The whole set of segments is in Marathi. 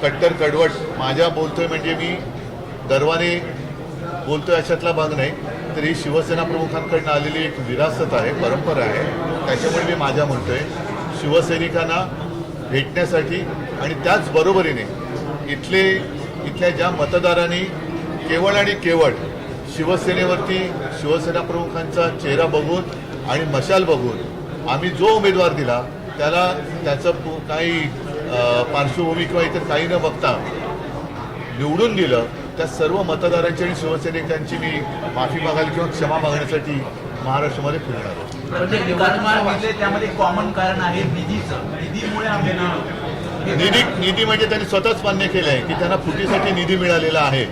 कट्टर कडवट माझ्या बोलतोय म्हणजे मी गर्वाने बोलतोय अशातला भाग नाही, तर ही शिवसेना प्रमुखांकडून आलेली एक विरासत आहे, परंपरा आहे. त्याच्यामुळे मी माझ्या म्हणतोय शिवसैनिकांना भेटण्यासाठी आणि त्याच बरोबरीने इथल्या ज्या मतदारांनी केवळ आणि केवळ शिवसेनेवरती शिवसेना प्रमुखांचा चेहरा बघून आणि मशाल बघून आम्ही जो उमेदवार दिला त्याला त्याचं काही पार्श्वभूमी किंवा इतर काही न बघता निवडून दिलं, त्या सर्व मतदारांची आणि शिवसैनिकांची मी माफी मागायला किंवा क्षमा मागण्यासाठी महाराष्ट्रामध्ये फिरणार आहे. त्यामध्ये कॉमन कारण आहे निधीमुळे निधी म्हणजे त्यांनी स्वतःच मान्य केलं आहे की त्यांना फुटीसाठी निधी मिळालेला आहे.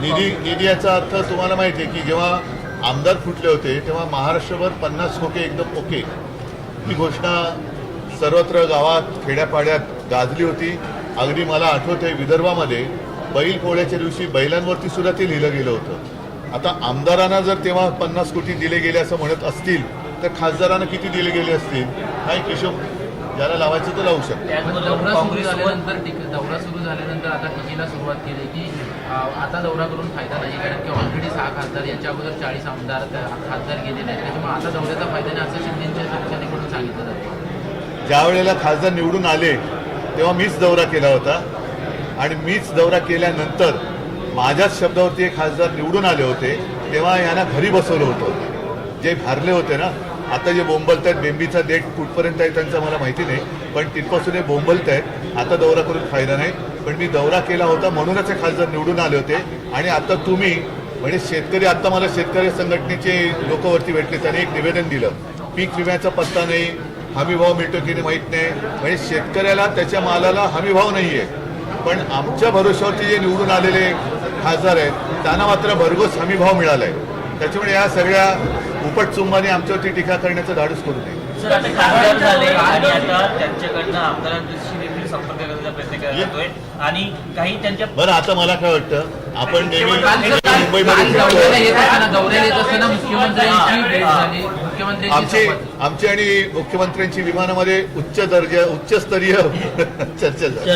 निधी याचा अर्थ तुम्हाला माहिती आहे की जेव्हा आमदार फुटले होते तेव्हा महाराष्ट्रभर 50 खोके एकदम ओके ही घोषणा सर्वत्र गावात खेड्यापाड्यात गाजली होती. अगदी मला आठवत आहे विदर्भामध्ये बैल पोळ्याच्या दिवशी बैलांवरती सुद्धा ते लिहिलं गेलं होतं. आता आमदारांना जर तेव्हा 50 कोटी दिले गेले असं म्हणत असतील तर खासदारांना किती दिले गेले असतील काही हिशोब ज्याला लावायचं तो लावू शकतो. दौरा सुरू झाल्यानंतर आता टीकेला सुरुवात केली की आता दौरा करून फायदा नाही, कारण की ऑलरेडी 6 खासदार याच्या अगोदर 40 आमदार खासदार गेलेले आहेत, त्याच्यामुळे आता दौऱ्याचा फायदा नाही असं शिंदेच्या पक्षानेकडून सांगितलं जातं. ज्या वेळेला खासदार निवडून आले तेव्हा मीच दौरा केला होता आणि मीच दौरा केल्यानंतर माझ्याच शब्दावरती एक खासदार निवडून आले होते तेव्हा यांना घरी बसवलं होतं. जे भारले होते ना, आता जे बोंबलत आहेत बेंबीचा डेट कुठपर्यंत आहे त्यांचं मला माहिती नाही, पण तिथपासून हे बोंबलत आहेत. आता दौरा करून फायदा नाही, पण मी दौरा केला होता म्हणूनच हे खासदार निवडून आले होते. आणि आता तुम्ही म्हणजे शेतकरी, आता मला शेतकरी संघटनेचे लोक वरती भेटले, त्याने एक निवेदन दिलं, पीक विम्याचा पत्ता नाही, हमीभाव मिळतो की नाही माहीत नाही. म्हणजे शेतकऱ्याला त्याच्या मालाला हमीभाव नाही आहे, पण आमच्या भरोश्यावरती जे निवडून आलेले खासदार आहेत त्यांना मात्र भरघोस हमीभाव मिळाला आहे. त्याच्यामुळे या सगळ्या उपटचुंबाने आमच्यावरती टीका करण्याचं धाडस करू नये. त्यांच्याकडनं आमदारांशी देखील संपर्क करण्याचा प्रयत्न करतोय आणि काही त्यांच्या बरं. आता मला काय वाटतं, आपण नेहमी आमची आणि मुख्यमंत्र्यांची विमानामध्ये उच्चस्तरीय चर्चा झाली.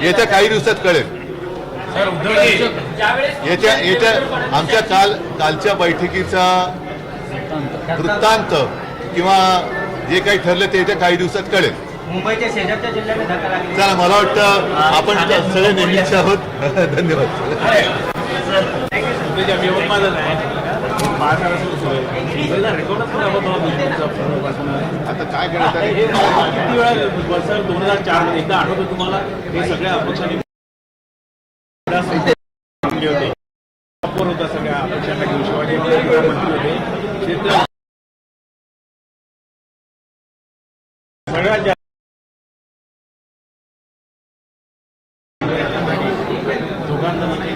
येत्या काही दिवसात कळेल. येत्या आमच्या कालच्या बैठकीचा वृत्तांत किंवा जे काही ठरलं ते येत्या काही दिवसात कळेल. मुंबईच्या शेजारच्या जिल्ह्यात धक्का लागला. चला, मला वाटतं आपण सगळे नेहमीचे आहोत. धन्यवाद. आता काय करत आहे, किती वेळा 2004 मध्ये एकदा आठवतं तुम्हाला, हे सगळ्या अपक्षांनी होता, सगळ्या अपक्षांना घेऊन शिवाजी मंत्री होते सगळ्यात दोघांना म्हणजे